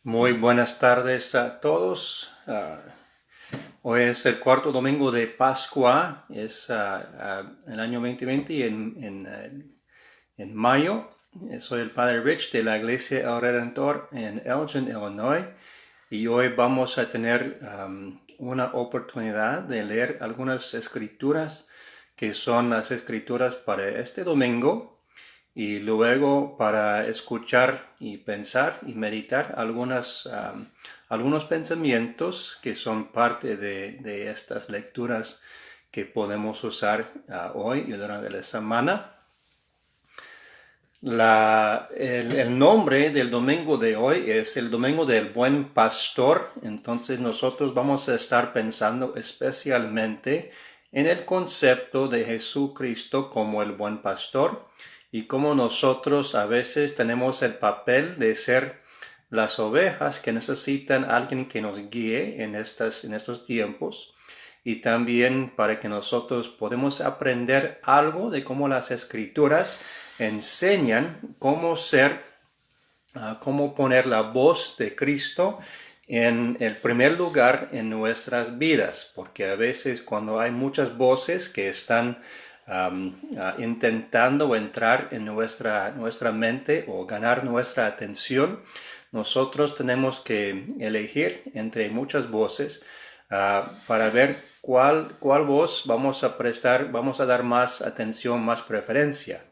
Muy buenas tardes a todos. Hoy es el cuarto domingo de Pascua, es el año 2020 y en mayo. Soy el Padre Rich de la Iglesia El Redentor en Elgin, Illinois, y hoy vamos a tener una oportunidad de leer algunas escrituras que son las escrituras para este domingo y luego para escuchar y pensar y meditar algunos pensamientos que son parte de estas lecturas que podemos usar hoy y durante la semana. El nombre del domingo de hoy es el Domingo del Buen Pastor. Entonces nosotros vamos a estar pensando especialmente en el concepto de Jesucristo como el Buen Pastor y cómo nosotros a veces tenemos el papel de ser las ovejas que necesitan a alguien que nos guíe en estos tiempos, y también para que nosotros podamos aprender algo de cómo las escrituras enseñan cómo poner la voz de Cristo en el primer lugar en nuestras vidas, porque a veces cuando hay muchas voces que están intentando entrar en nuestra mente o ganar nuestra atención, nosotros tenemos que elegir entre muchas voces para ver cuál voz vamos a dar más atención, más preferencia.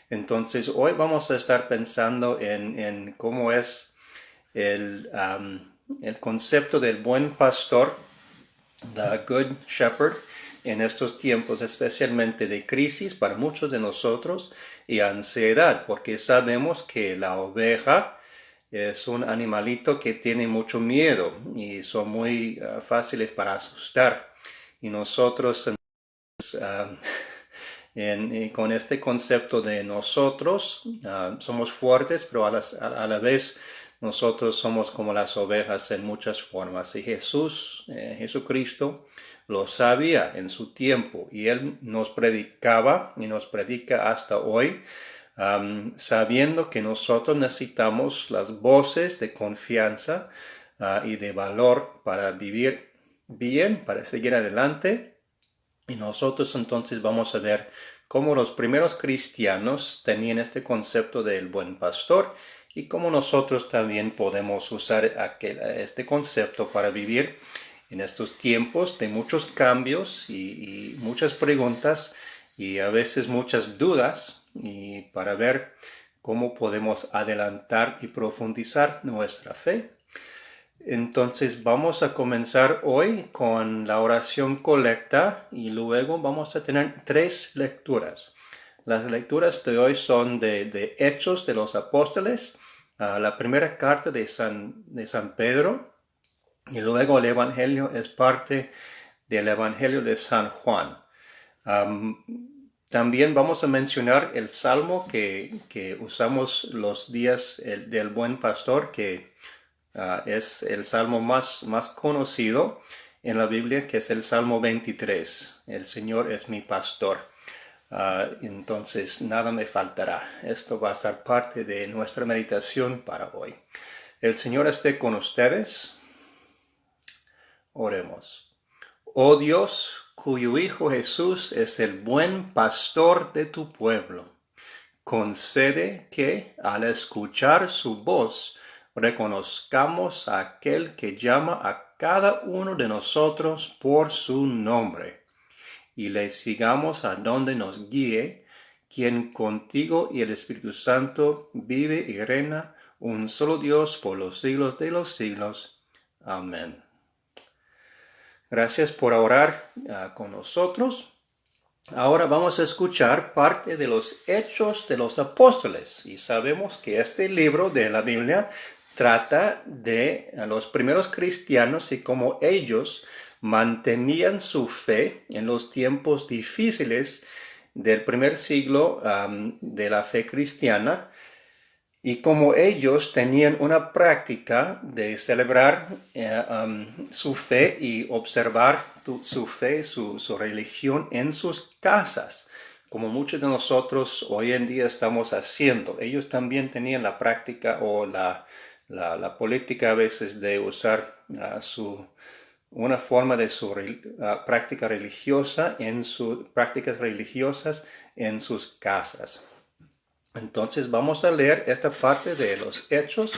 Entonces, hoy vamos a estar pensando en cómo es el concepto del buen pastor, the good shepherd, en estos tiempos especialmente de crisis para muchos de nosotros y ansiedad, porque sabemos que la oveja es un animalito que tiene mucho miedo y son muy fáciles para asustar. Y nosotros con este concepto de nosotros somos fuertes, pero a la vez nosotros somos como las ovejas en muchas formas. Y Jesucristo lo sabía en su tiempo, y Él nos predicaba y nos predica hasta hoy, sabiendo que nosotros necesitamos las voces de confianza y de valor para vivir bien, para seguir adelante. Y nosotros entonces vamos a ver cómo los primeros cristianos tenían este concepto del buen pastor y cómo nosotros también podemos usar este concepto para vivir en estos tiempos de muchos cambios y muchas preguntas y a veces muchas dudas, y para ver cómo podemos adelantar y profundizar nuestra fe. Entonces vamos a comenzar hoy con la oración colecta y luego vamos a tener 3 lecturas. Las lecturas de hoy son de Hechos de los Apóstoles, la primera carta de San Pedro, y luego el Evangelio es parte del Evangelio de San Juan. También vamos a mencionar el salmo que usamos los días del Buen Pastor, que es el salmo más conocido en la Biblia, que es el Salmo 23. El Señor es mi pastor. Entonces nada me faltará. Esto va a estar parte de nuestra meditación para hoy. El Señor esté con ustedes. Oremos. Oh Dios, cuyo Hijo Jesús es el buen pastor de tu pueblo, concede que, al escuchar su voz, reconozcamos a aquel que llama a cada uno de nosotros por su nombre, y le sigamos a donde nos guíe, quien contigo y el Espíritu Santo vive y reina, un solo Dios, por los siglos de los siglos. Amén. Gracias por orar con nosotros. Ahora vamos a escuchar parte de los Hechos de los Apóstoles, y sabemos que este libro de la Biblia trata de los primeros cristianos y cómo ellos mantenían su fe en los tiempos difíciles del primer siglo de la fe cristiana, y como ellos tenían una práctica de celebrar su fe y observar su fe, su religión en sus casas, como muchos de nosotros hoy en día estamos haciendo. Ellos también tenían la práctica o la la política a veces de usar una forma de su práctica religiosa prácticas religiosas en sus casas. Entonces vamos a leer esta parte de los Hechos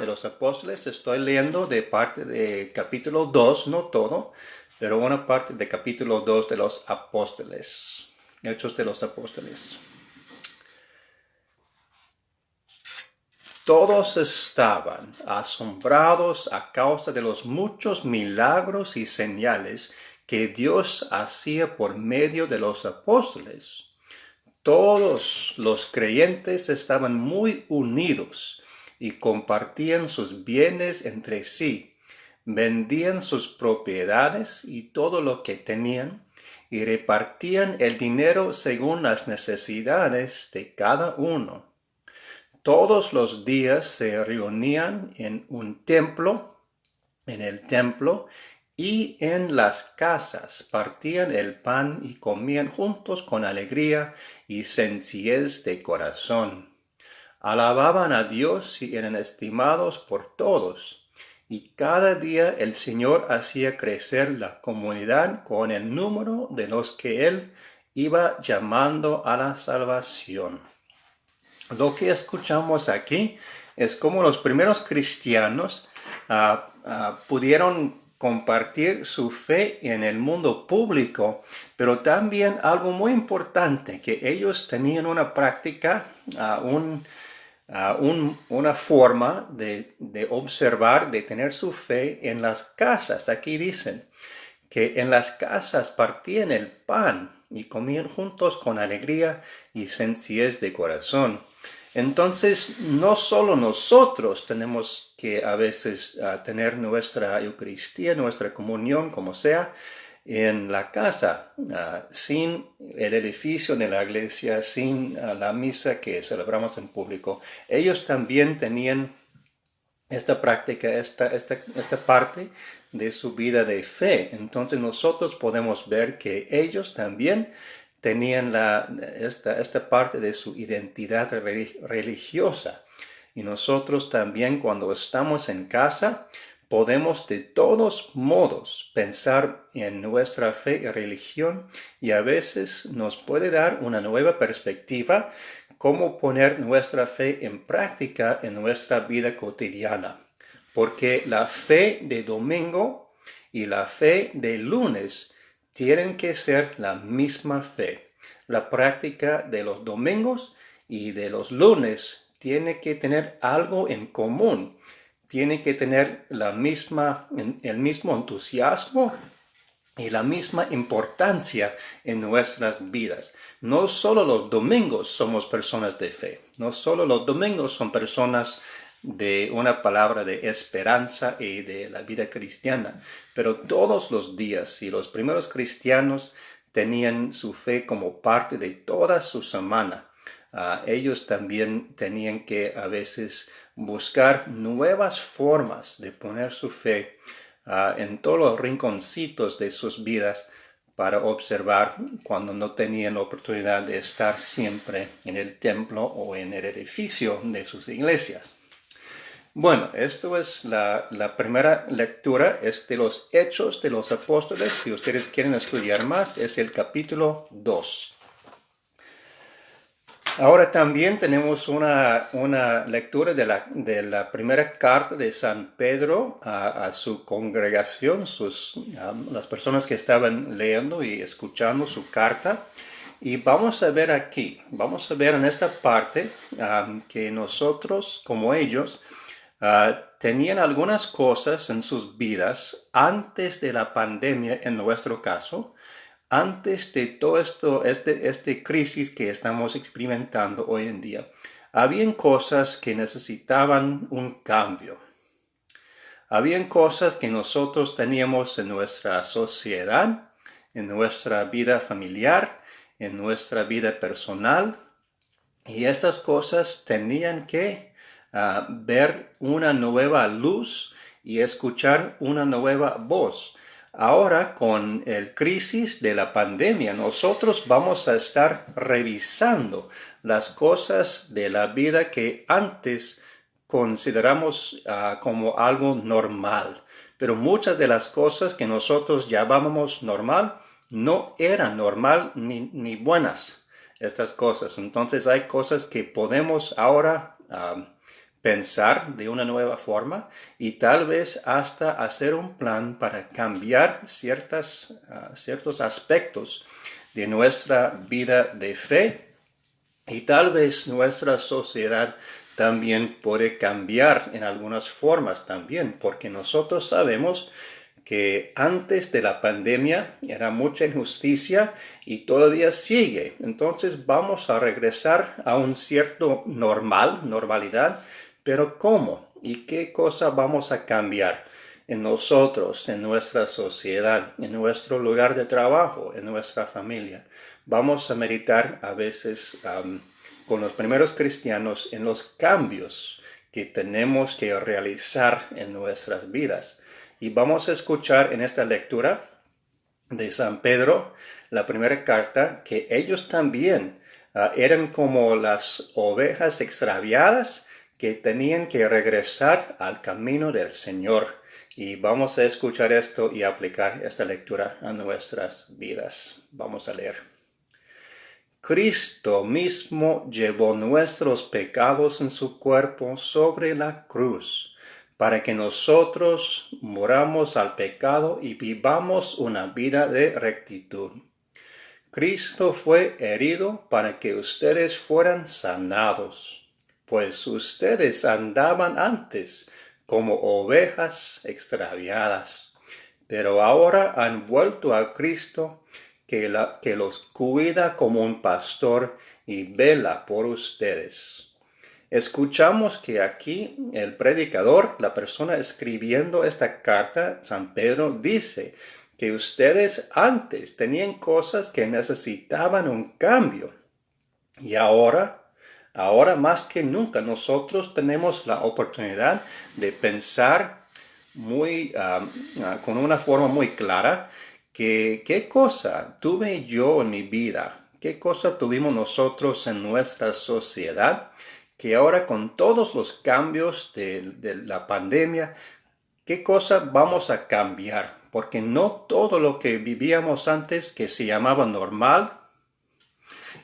de los Apóstoles. Estoy leyendo de parte de capítulo 2, no todo, pero una parte de capítulo 2 de los Apóstoles. Hechos de los Apóstoles. Todos estaban asombrados a causa de los muchos milagros y señales que Dios hacía por medio de los apóstoles. Todos los creyentes estaban muy unidos y compartían sus bienes entre sí, vendían sus propiedades y todo lo que tenían y repartían el dinero según las necesidades de cada uno. Todos los días se reunían en el templo y en las casas, partían el pan y comían juntos con alegría y sencillez de corazón. Alababan a Dios y eran estimados por todos. Y cada día el Señor hacía crecer la comunidad con el número de los que Él iba llamando a la salvación. Lo que escuchamos aquí es cómo los primeros cristianos pudieron compartir su fe en el mundo público, pero también algo muy importante, que ellos tenían una práctica, una forma de observar, de tener su fe en las casas. Aquí dicen que en las casas partían el pan y comían juntos con alegría y sencillez de corazón. Entonces, no solo nosotros tenemos que a veces tener nuestra Eucaristía, nuestra comunión, como sea, en la casa, sin el edificio de la iglesia, sin la misa que celebramos en público. Ellos también tenían esta práctica, esta parte de su vida de fe. Entonces nosotros podemos ver que ellos también tenían esta parte de su identidad religiosa. Y nosotros también, cuando estamos en casa, podemos de todos modos pensar en nuestra fe y religión, y a veces nos puede dar una nueva perspectiva cómo poner nuestra fe en práctica en nuestra vida cotidiana. Porque la fe de domingo y la fe de lunes tienen que ser la misma fe. La práctica de los domingos y de los lunes tiene que tener algo en común. Tiene que tener el mismo entusiasmo y la misma importancia en nuestras vidas. No solo los domingos somos personas de fe. No solo los domingos son personas de una palabra de esperanza y de la vida cristiana, pero todos los días, y los primeros cristianos tenían su fe como parte de toda su semana. Ellos también tenían que a veces buscar nuevas formas de poner su fe en todos los rinconcitos de sus vidas para observar cuando no tenían oportunidad de estar siempre en el templo o en el edificio de sus iglesias. Bueno, esto es la primera lectura, es de los Hechos de los Apóstoles. Si ustedes quieren estudiar más, es el capítulo 2. Ahora también tenemos una lectura de la primera carta de San Pedro a su congregación, las personas que estaban leyendo y escuchando su carta. Y vamos a ver en esta parte que nosotros, como ellos, tenían algunas cosas en sus vidas antes de la pandemia, en nuestro caso, antes de todo esto, este crisis que estamos experimentando hoy en día. Habían cosas que necesitaban un cambio. Habían cosas que nosotros teníamos en nuestra sociedad, en nuestra vida familiar, en nuestra vida personal, y estas cosas tenían que ver una nueva luz y escuchar una nueva voz. Ahora, con el crisis de la pandemia, nosotros vamos a estar revisando las cosas de la vida que antes consideramos como algo normal. Pero muchas de las cosas que nosotros llamábamos normal no eran normal ni buenas, estas cosas. Entonces hay cosas que podemos ahora pensar de una nueva forma y tal vez hasta hacer un plan para cambiar ciertos aspectos de nuestra vida de fe, y tal vez nuestra sociedad también puede cambiar en algunas formas también, porque nosotros sabemos que antes de la pandemia era mucha injusticia y todavía sigue. Entonces vamos a regresar a un cierto normalidad, pero ¿cómo? ¿Y qué cosa vamos a cambiar en nosotros, en nuestra sociedad, en nuestro lugar de trabajo, en nuestra familia? Vamos a meditar a veces con los primeros cristianos en los cambios que tenemos que realizar en nuestras vidas. Y vamos a escuchar en esta lectura de San Pedro, la primera carta, que ellos también eran como las ovejas extraviadas que tenían que regresar al camino del Señor. Y vamos a escuchar esto y aplicar esta lectura a nuestras vidas. Vamos a leer. Cristo mismo llevó nuestros pecados en su cuerpo sobre la cruz, para que nosotros moramos al pecado y vivamos una vida de rectitud. Cristo fue herido para que ustedes fueran sanados, pues ustedes andaban antes como ovejas extraviadas, pero ahora han vuelto a Cristo, que los cuida como un pastor y vela por ustedes. Escuchamos que aquí el predicador, la persona escribiendo esta carta, San Pedro, dice que ustedes antes tenían cosas que necesitaban un cambio. Y ahora más que nunca, nosotros tenemos la oportunidad de pensar con una forma muy clara qué cosa tuve yo en mi vida, qué cosa tuvimos nosotros en nuestra sociedad, que ahora con todos los cambios de la pandemia, qué cosa vamos a cambiar, porque no todo lo que vivíamos antes que se llamaba normal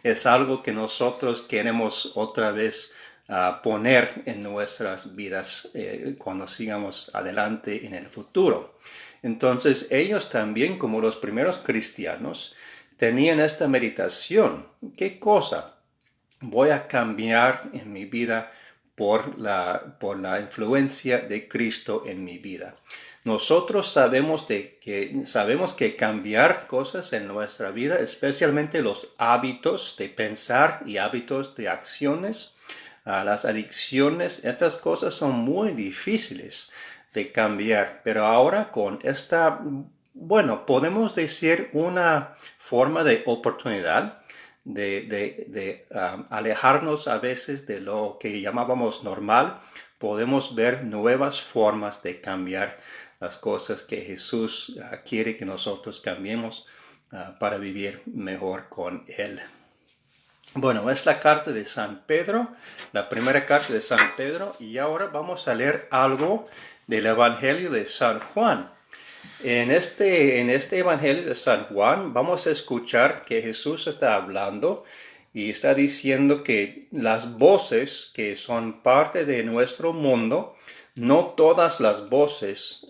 es algo que nosotros queremos otra vez poner en nuestras vidas cuando sigamos adelante en el futuro. Entonces ellos también, como los primeros cristianos, tenían esta meditación. ¿Qué cosa voy a cambiar en mi vida por la influencia de Cristo en mi vida? Nosotros sabemos que cambiar cosas en nuestra vida, especialmente los hábitos de pensar y hábitos de acciones, las adicciones, estas cosas son muy difíciles de cambiar. Pero ahora con esta, podemos decir una forma de oportunidad de alejarnos a veces de lo que llamábamos normal, podemos ver nuevas formas de cambiar las cosas que Jesús quiere que nosotros cambiemos para vivir mejor con Él. Bueno, es la carta de San Pedro, la primera carta de San Pedro, y ahora vamos a leer algo del Evangelio de San Juan. En este Evangelio de San Juan vamos a escuchar que Jesús está hablando y está diciendo que las voces que son parte de nuestro mundo, no todas las voces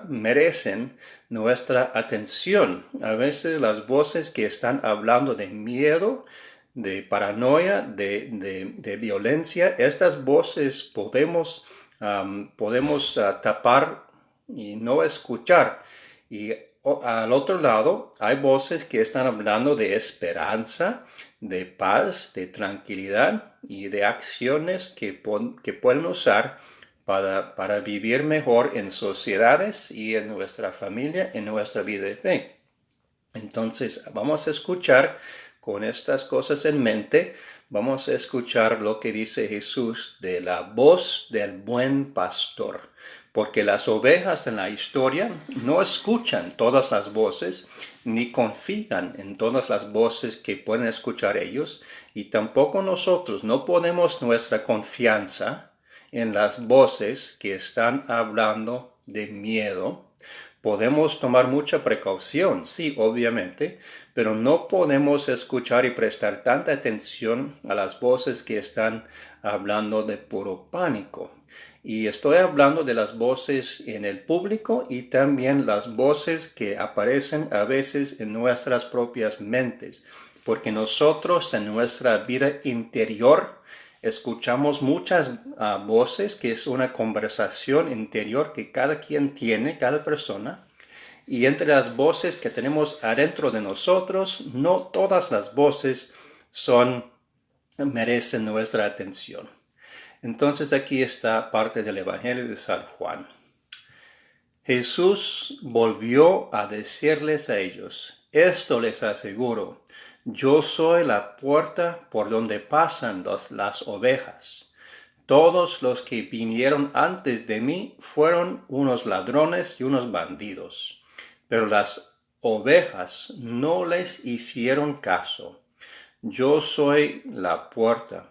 merecen nuestra atención. A veces las voces que están hablando de miedo, de paranoia, de violencia, estas voces podemos tapar y no escuchar. Y al otro lado hay voces que están hablando de esperanza, de paz, de tranquilidad y de acciones que pueden usar para vivir mejor en sociedades y en nuestra familia, en nuestra vida de fe. Entonces vamos a escuchar con estas cosas en mente, vamos a escuchar lo que dice Jesús de la voz del buen pastor. Porque las ovejas en la historia no escuchan todas las voces, ni confían en todas las voces que pueden escuchar ellos, y tampoco nosotros no ponemos nuestra confianza en las voces que están hablando de miedo. Podemos tomar mucha precaución, sí, obviamente, pero no podemos escuchar y prestar tanta atención a las voces que están hablando de puro pánico. Y estoy hablando de las voces en el público y también las voces que aparecen a veces en nuestras propias mentes, porque nosotros en nuestra vida interior escuchamos muchas voces, que es una conversación interior que cada quien tiene, cada persona. Y entre las voces que tenemos adentro de nosotros, no todas las voces merecen nuestra atención. Entonces aquí está parte del Evangelio de San Juan. Jesús volvió a decirles a ellos: esto les aseguro, yo soy la puerta por donde pasan las ovejas. Todos los que vinieron antes de mí fueron unos ladrones y unos bandidos, pero las ovejas no les hicieron caso. Yo soy la puerta.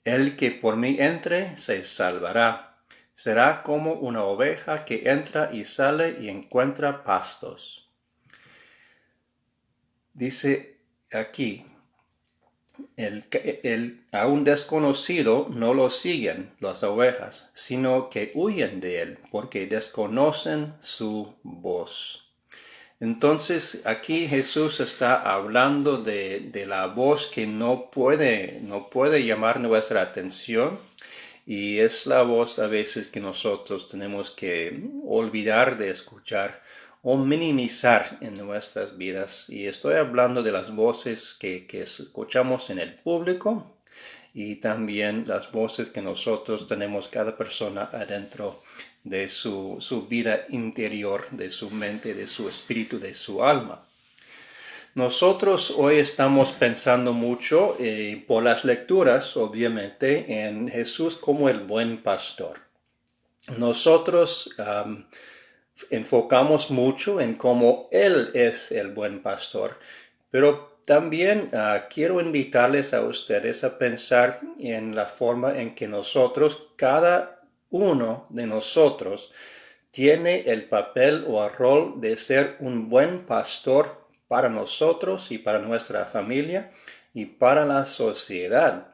El que por mí entre se salvará. Será como una oveja que entra y sale y encuentra pastos. Dice aquí, a un desconocido no lo siguen las ovejas, sino que huyen de él, porque desconocen su voz. Entonces aquí Jesús está hablando de la voz que no puede llamar nuestra atención, y es la voz a veces que nosotros tenemos que olvidar de escuchar o minimizar en nuestras vidas. Y estoy hablando de las voces que escuchamos en el público y también las voces que nosotros tenemos, cada persona adentro de su vida interior, de su mente, de su espíritu, de su alma. Nosotros hoy estamos pensando mucho por las lecturas, obviamente, en Jesús como el buen pastor. Nosotros enfocamos mucho en cómo Él es el buen pastor, pero también quiero invitarles a ustedes a pensar en la forma en que nosotros, cada uno de nosotros, tiene el papel o el rol de ser un buen pastor para nosotros y para nuestra familia y para la sociedad.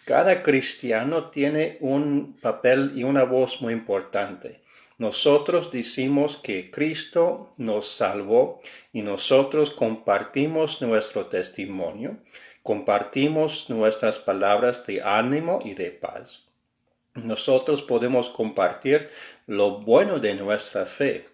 Cada cristiano tiene un papel y una voz muy importante. Nosotros decimos que Cristo nos salvó y nosotros compartimos nuestro testimonio, compartimos nuestras palabras de ánimo y de paz. Nosotros podemos compartir lo bueno de nuestra fe.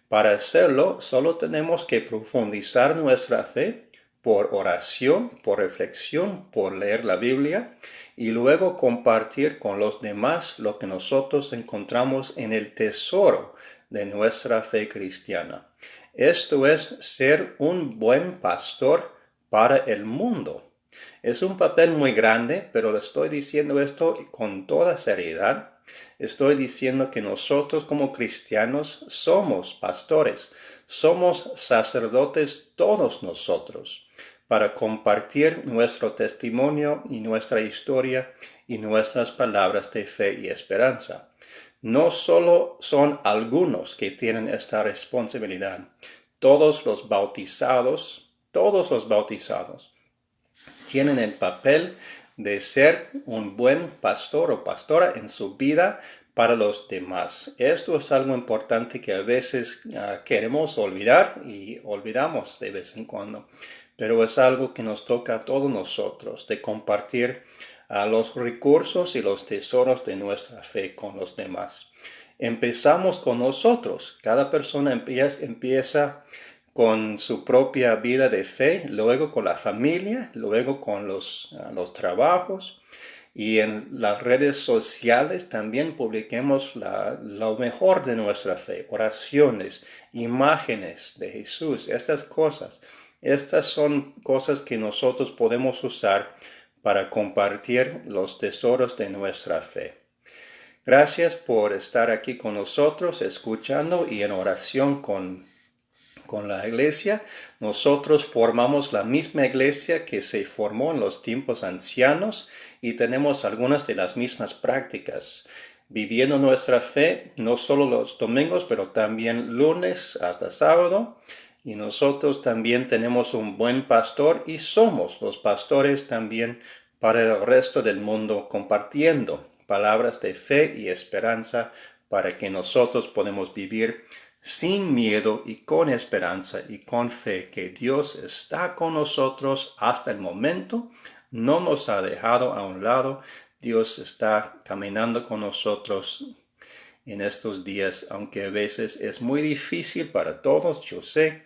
Para hacerlo, solo tenemos que profundizar nuestra fe por oración, por reflexión, por leer la Biblia y luego compartir con los demás lo que nosotros encontramos en el tesoro de nuestra fe cristiana. Esto es ser un buen pastor para el mundo. Es un papel muy grande, pero le estoy diciendo esto con toda seriedad. Estoy diciendo que nosotros como cristianos somos pastores, somos sacerdotes todos nosotros, para compartir nuestro testimonio y nuestra historia y nuestras palabras de fe y esperanza. No solo son algunos que tienen esta responsabilidad, todos los bautizados tienen el papel de ser un buen pastor o pastora en su vida para los demás. Esto es algo importante que a veces queremos olvidar y olvidamos de vez en cuando, pero es algo que nos toca a todos nosotros, de compartir los recursos y los tesoros de nuestra fe con los demás. Empezamos con nosotros. Cada persona empieza con su propia vida de fe, luego con la familia, luego con los trabajos, y en las redes sociales también publiquemos lo mejor de nuestra fe, oraciones, imágenes de Jesús, estas son cosas que nosotros podemos usar para compartir los tesoros de nuestra fe. Gracias por estar aquí con nosotros, escuchando y en oración con la iglesia. Nosotros formamos la misma iglesia que se formó en los tiempos ancianos y tenemos algunas de las mismas prácticas. viviendo nuestra fe, no solo los domingos, pero también lunes hasta sábado. Y nosotros también tenemos un buen pastor y somos los pastores también para el resto del mundo, compartiendo palabras de fe y esperanza para que nosotros podamos vivir sin miedo y con esperanza y con fe que Dios está con nosotros hasta el momento, no nos ha dejado a un lado. Dios está caminando con nosotros en estos días, aunque a veces es muy difícil para todos, yo sé,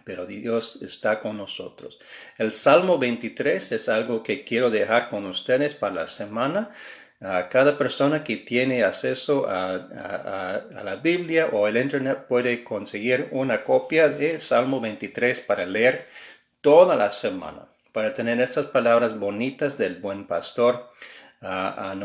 pero Dios está con nosotros. El Salmo 23 es algo que quiero dejar con ustedes para la semana. Cada persona que tiene acceso a la Biblia o el Internet puede conseguir una copia de Salmo 23 para leer toda la semana, para tener estas palabras bonitas del buen pastor en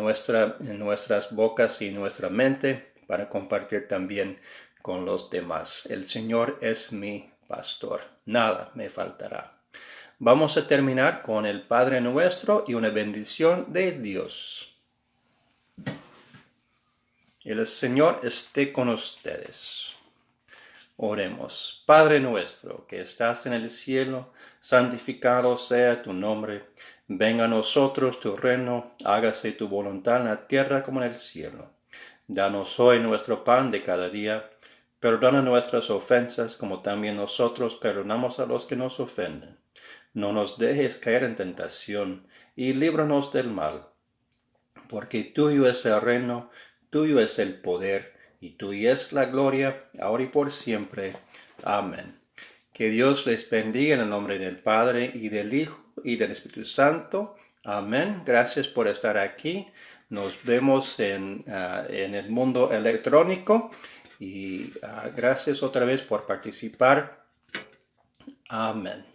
nuestras bocas y nuestra mente, para compartir también con los demás. El Señor es mi pastor, nada me faltará. Vamos a terminar con el Padre Nuestro y una bendición de Dios. El Señor esté con ustedes. Oremos. Padre nuestro, que estás en el cielo, santificado sea tu nombre. Venga a nosotros tu reino, hágase tu voluntad en la tierra como en el cielo. Danos hoy nuestro pan de cada día. Perdona nuestras ofensas, como también nosotros perdonamos a los que nos ofenden. No nos dejes caer en tentación, y líbranos del mal. Porque tuyo es el reino, tuyo es el poder, y tuya es la gloria, ahora y por siempre. Amén. Que Dios les bendiga en el nombre del Padre, y del Hijo, y del Espíritu Santo. Amén. Gracias por estar aquí. Nos vemos en el mundo electrónico. Y gracias otra vez por participar. Amén.